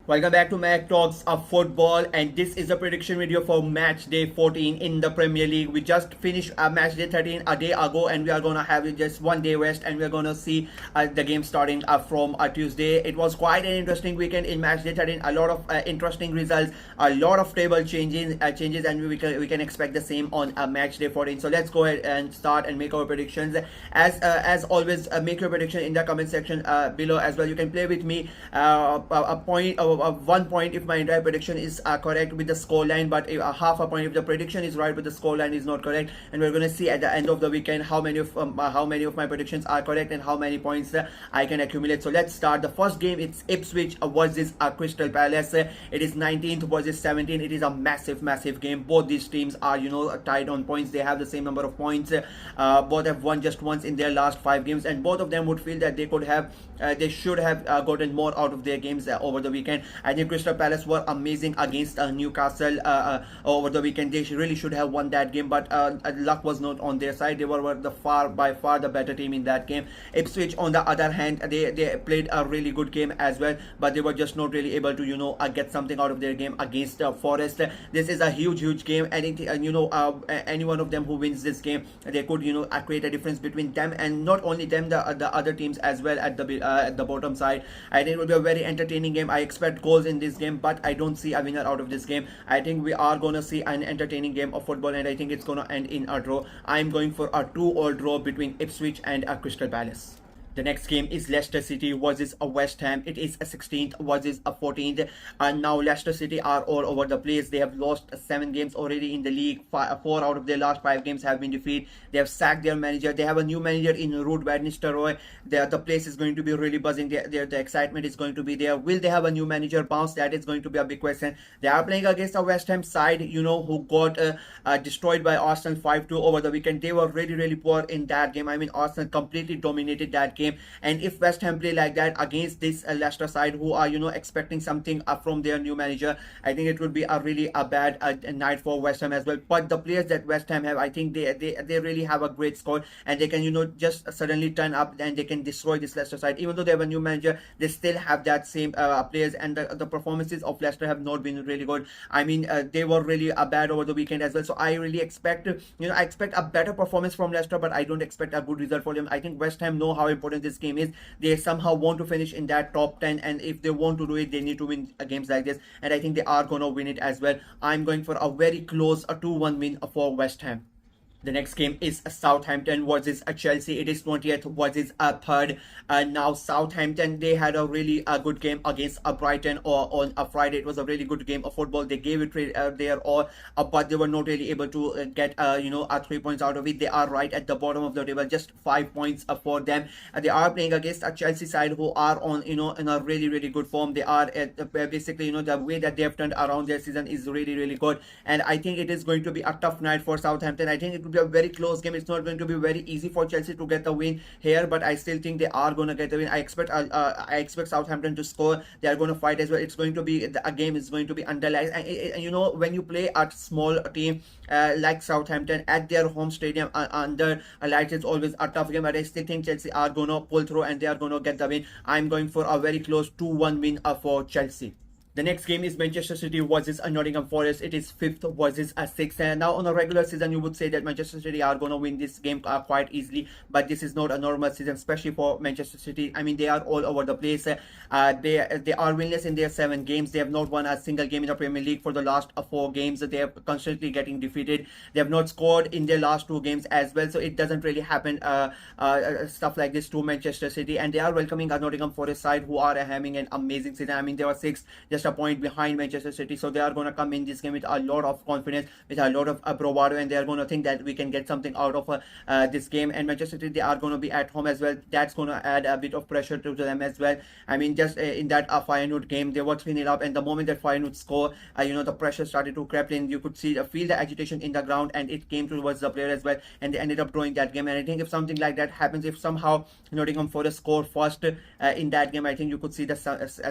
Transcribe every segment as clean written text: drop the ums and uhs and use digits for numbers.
Welcome back to Mac Talks of Football, and this is a prediction video for match day 14 in the Premier League. We just finished match day 13 a day ago, and we are gonna have just 1 day rest, and we're gonna see the game starting from Tuesday. It was quite an interesting weekend in match day 13. A lot of interesting results, a lot of table changes, and we can expect the same on match day 14. So let's go ahead and start and make our predictions. As always, make your prediction in the comment section below as well. You can play with me a point. 1 point if my entire prediction is correct with the scoreline, but half a point if the prediction is right but the scoreline is not correct. And we're going to see at the end of the weekend how many of my predictions are correct and how many points I can accumulate. So let's start. The first game, it's Ipswich versus Crystal Palace. It is 19th versus 17th. It is a massive game. Both these teams are tied on points. They have the same number of points. Both have won just once in their last 5 games, and both of them would feel that they should have gotten more out of their games over the weekend. I think Crystal Palace were amazing against Newcastle over the weekend. They really should have won that game, but luck was not on their side. They were by far the better team in that game. Ipswich, on the other hand, they played a really good game as well, but they were just not really able to get something out of their game against Forest. This is a huge game, and any one of them who wins this game, they could create a difference between them and not only them, the other teams as well at the bottom side. I think it will be a very entertaining game. I expect goals in this game, but I don't see a winner out of this game. I think we are gonna see an entertaining game of football, and I think it's gonna end in a draw. I'm going for a 2-all draw between Ipswich and Crystal Palace. The next game is Leicester City versus West Ham. It is a 16th versus a 14th. And now Leicester City are all over the place. They have lost 7 games already in the league. 4 out of their last 5 games have been defeated. They have sacked their manager. They have a new manager in Ruud van Nistelrooy. The place is going to be really buzzing. The excitement is going to be there. Will they have a new manager bounce? That is going to be a big question. They are playing against a West Ham side, who got destroyed by Arsenal 5-2 over the weekend. They were really poor in that game. I mean, Arsenal completely dominated that game. And if West Ham play like that against this Leicester side, who are expecting something from their new manager, I think it would be a really bad night for West Ham as well. But the players that West Ham have, I think they really have a great squad, and they can just suddenly turn up and they can destroy this Leicester side. Even though they have a new manager, they still have that same players, and the performances of Leicester have not been really good. I mean, they were really bad over the weekend as well. So I really expect I expect a better performance from Leicester, but I don't expect a good result for them. I think West Ham know how important this game is. They somehow want to finish in that top 10, and if they want to do it, they need to win games like this, and I think they are going to win it as well. I'm going for a very close 2-1 win for West Ham. The next game is Southampton versus Chelsea. It is 20th versus 3rd. Now Southampton, they had a really good game against Brighton on a Friday. It was a really good game of football. They gave it their all, but they were not really able to get 3 points out of it. They are right at the bottom of the table, just 5 points for them. They are playing against a Chelsea side who are on in a really good form. They are basically the way that they have turned around their season is really good, and I think it is going to be a tough night for Southampton. I think it will be a very close game. It's not going to be very easy for Chelsea to get the win here, but I still think they are going to get the win. I expect Southampton to score. They are going to fight as well. It's going to be a game is going to be underlined, and when you play a small team like Southampton at their home stadium under lights, it's always a tough game, but I still think Chelsea are going to pull through and they are going to get the win. I'm going for a very close 2-1 win for Chelsea. The next game is Manchester City versus Nottingham Forest. It is 5th versus 6th. And now on a regular season, you would say that Manchester City are going to win this game quite easily. But this is not a normal season, especially for Manchester City. I mean, they are all over the place. They are winless in their 7 games. They have not won a single game in the Premier League for the last 4 games. They are constantly getting defeated. They have not scored in their last 2 games as well. So it doesn't really happen stuff like this to Manchester City. And they are welcoming a Nottingham Forest side who are having an amazing season. I mean, they were 6th, just a point behind Manchester City, so they are going to come in this game with a lot of confidence, with a lot of bravado, and they are going to think that we can get something out of this game. And Manchester City, they are going to be at home as well. That's going to add a bit of pressure to them as well. I mean, just in that Feyenoord game, they were 3-0 up, and the moment that Feyenoord score, the pressure started to creep in. You could feel the agitation in the ground, and it came towards the player as well, and they ended up drawing that game. And I think if something like that happens, if somehow Nottingham Forest score first in that game, I think you could see the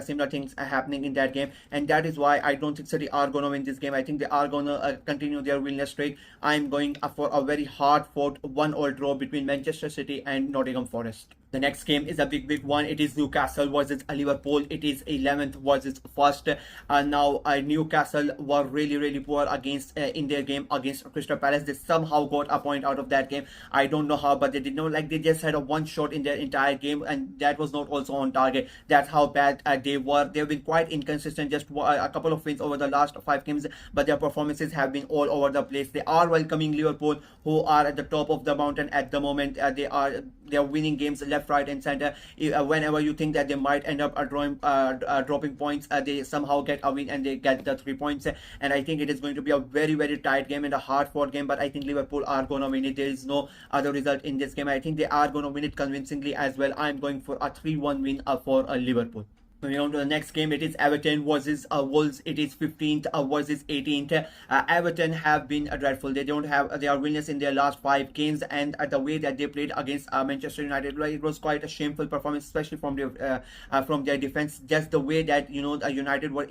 similar things happening in that game. And that is why I don't think City are going to win this game. I think they are going to continue their winless streak. I'm going for a very hard-fought 1-all draw between Manchester City and Nottingham Forest. The next game is a big one. It is Newcastle versus Liverpool. It is 11th versus first. Now Newcastle were really poor against in their game against Crystal Palace. They somehow got a point out of that game. I don't know how, but they did not, like, they just had a one shot in their entire game, and that was not also on target. That's how bad they were. They've been quite inconsistent. Just a couple of wins over the last 5 games, but their performances have been all over the place. They are welcoming Liverpool, who are at the top of the mountain at the moment. They are winning games left, right, and center. Whenever you think that they might end up dropping points, they somehow get a win and they get the 3 points. And I think it is going to be a very tight game and a hard fought game. But I think Liverpool are gonna win it. There is no other result in this game. I think they are gonna win it convincingly as well. I'm going for a 3-1 win for Liverpool. Moving on to the next game, it is Everton versus Wolves. It is 15th versus 18th. Everton have been dreadful. They are winless in their last 5 games, and the way that they played against Manchester United, it was quite a shameful performance, especially from their defense. Just the way that United were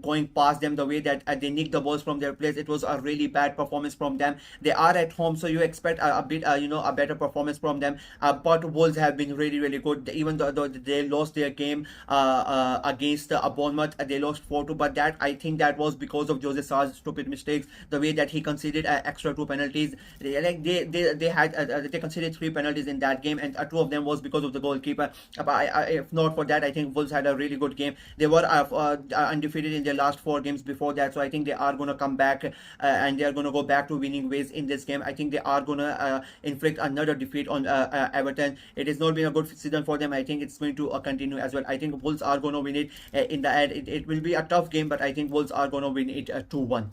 going past them, the way that they nicked the balls from their players, it was a really bad performance from them. They are at home, so you expect a bit a better performance from them. But Wolves have been really good, even though they lost their game against Bournemouth. They lost 4-2, but that, I think that was because of Jose Sar's stupid mistakes, the way that he conceded extra 2 penalties. They conceded 3 penalties in that game, and 2 of them was because of the goalkeeper. But if not for that, I think Wolves had a really good game. They were undefeated in their last 4 games before that, so I think they are going to come back and they are going to go back to winning ways in this game. I think they are going to inflict another defeat on Everton. It has not been a good season for them. I think it's going to continue as well. I think Wolves are going to win it in the end. It will be a tough game, but I think Wolves are going to win it 2-1.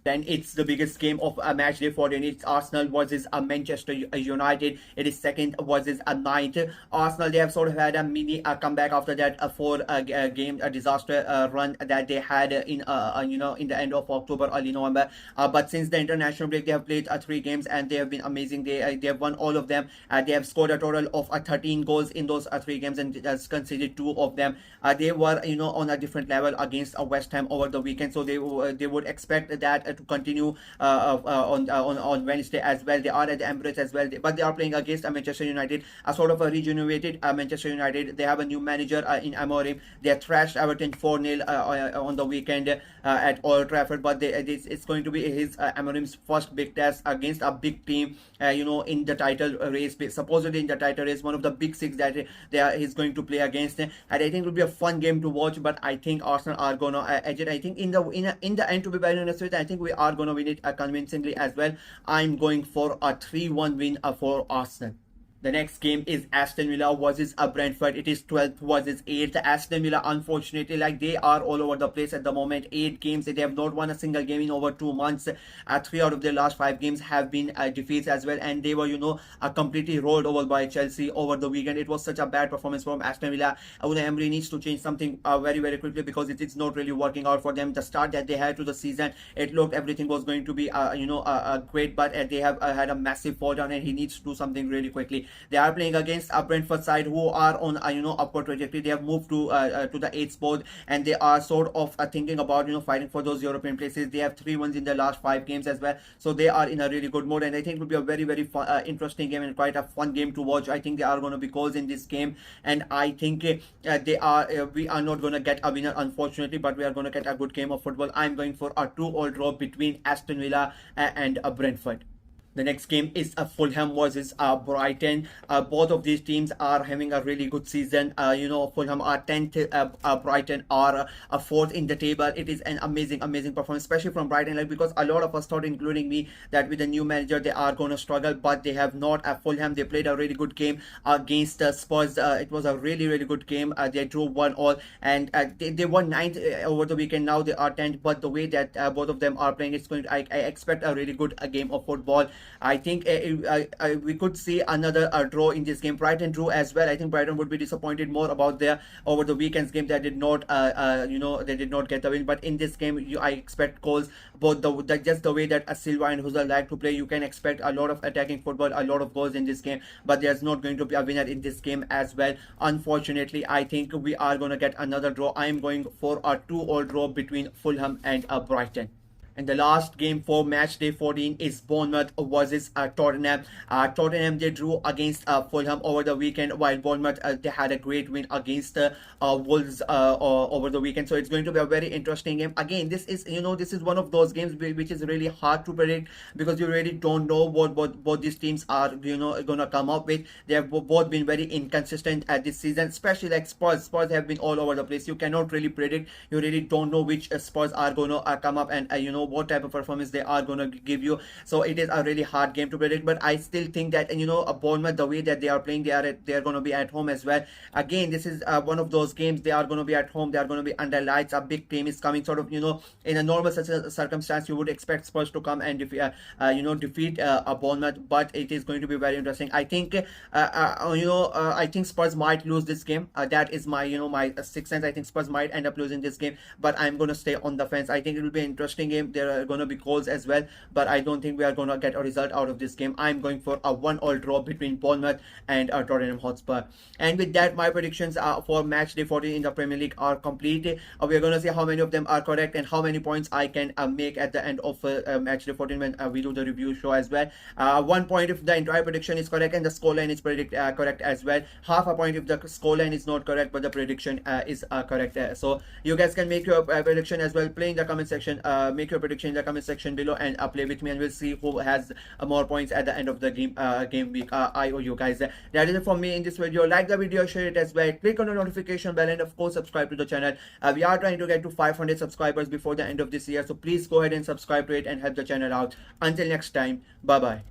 Then it's the biggest game of a match day for, and it's Arsenal versus Manchester United. It is 2nd versus 9th. Arsenal, they have sort of had a mini comeback after that 4-game disaster run that they had in the end of October, early November. But since the international break, they have played 3 games and they have been amazing. They have won all of them. They have scored a total of 13 goals in those 3 games and has conceded 2 of them. They were on a different level against West Ham over the weekend, so they would expect that to continue on Wednesday as well. They are at the Emirates as well, but they are playing against Manchester United, a sort of a rejuvenated Manchester United. They have a new manager in Amorim. They thrashed Everton 4-0 on the weekend at Old Trafford, but it's going to be his Amorim's first big test against a big team, in the title race, supposedly in the title race, one of the big 6 that he's going to play against. And I think it will be a fun game to watch, but I think Arsenal are gonna edge it. I think in the end, to be very honest with you, I think we are gonna win it convincingly as well. I'm going for a 3-1 win for Arsenal. The next game is Aston Villa versus Brentford. It is 12th versus 8th. Aston Villa, unfortunately, they are all over the place at the moment. 8 games. They have not won a single game in over 2 months. 3 out of their last 5 games have been defeats as well. And they were, completely rolled over by Chelsea over the weekend. It was such a bad performance from Aston Villa. Unai Emery needs to change something very quickly, because it is not really working out for them. The start that they had to the season, it looked everything was going to be, great, but they have had a massive fall down, and he needs to do something really quickly. They are playing against a Brentford side who are on upward trajectory. They have moved to the 8th spot, and they are sort of thinking about fighting for those European places. They have 3 wins in their last 5 games as well, so they are in a really good mode, and I think it will be a very fun, interesting game and quite a fun game to watch. I think there are going to be goals in this game, and I think we are not going to get a winner, unfortunately, but we are going to get a good game of football. I'm going for a 2-2 draw between Aston Villa and Brentford. The next game is Fulham versus Brighton. Both of these teams are having a really good season. Fulham are 10th, Brighton are 4th in the table. It is an amazing performance, especially from Brighton, because a lot of us thought, including me, that with the new manager they are going to struggle, but they have not. Fulham, they played a really good game against Spurs. It was a really good game. They drew 1-1, and they won 9th over the weekend. Now they are 10th, but the way that both of them are playing, it's going to, I expect a really good game of football. I think we could see another draw in this game. Brighton drew as well. I think Brighton would be disappointed more about their over the weekend's game. They did not, they did not get the win. But in this game, I expect goals. Both just the way that Silva and Husserl like to play, you can expect a lot of attacking football, a lot of goals in this game. But there's not going to be a winner in this game as well. Unfortunately, I think we are going to get another draw. I am going for a 2-2 draw between Fulham and Brighton. And the last game for match day 14 is Bournemouth versus Tottenham. Tottenham, they drew against Fulham over the weekend, while Bournemouth, they had a great win against Wolves over the weekend. So it's going to be a very interesting game. Again, this is one of those games which is really hard to predict, because you really don't know what both these teams are gonna come up with. They have both been very inconsistent at this season, especially like Spurs. Spurs have been all over the place. You cannot really predict. You really don't know which Spurs are gonna come up, and what type of performance they are gonna give you. So it is a really hard game to predict, but I still think that, a Bournemouth, the way that they are playing, they are gonna be at home as well. Again, this is one of those games. They are gonna be at home. They are gonna be under lights. A big team is coming. Sort of, in a normal circumstance, you would expect Spurs to come and defeat a Bournemouth, but it is going to be very interesting. I think I think Spurs might lose this game. That is my my sixth sense. I think Spurs might end up losing this game, but I'm gonna stay on the fence. I think it will be an interesting game. There are gonna be goals as well, but I don't think we are gonna get a result out of this game. I'm going for a 1-all draw between Bournemouth and Tottenham Hotspur. And with that, my predictions for match day 14 in the Premier League are complete. We're gonna see how many of them are correct and how many points I can make at the end of match day 14 when we do the review show as well. 1 point if the entire prediction is correct and the scoreline is correct as well. Half a point if the scoreline is not correct but the prediction is correct. So you guys can make your prediction as well. Play in the comment section. Make your prediction in the comment section below and play with me, and we'll see who has more points at the end of the game week. I owe you guys. That is it from me in this video. Like the video, share it as well. Click on the notification bell, and of course subscribe to the channel. We are trying to get to 500 subscribers before the end of this year, so please go ahead and subscribe to it and help the channel out. Until next time, bye bye.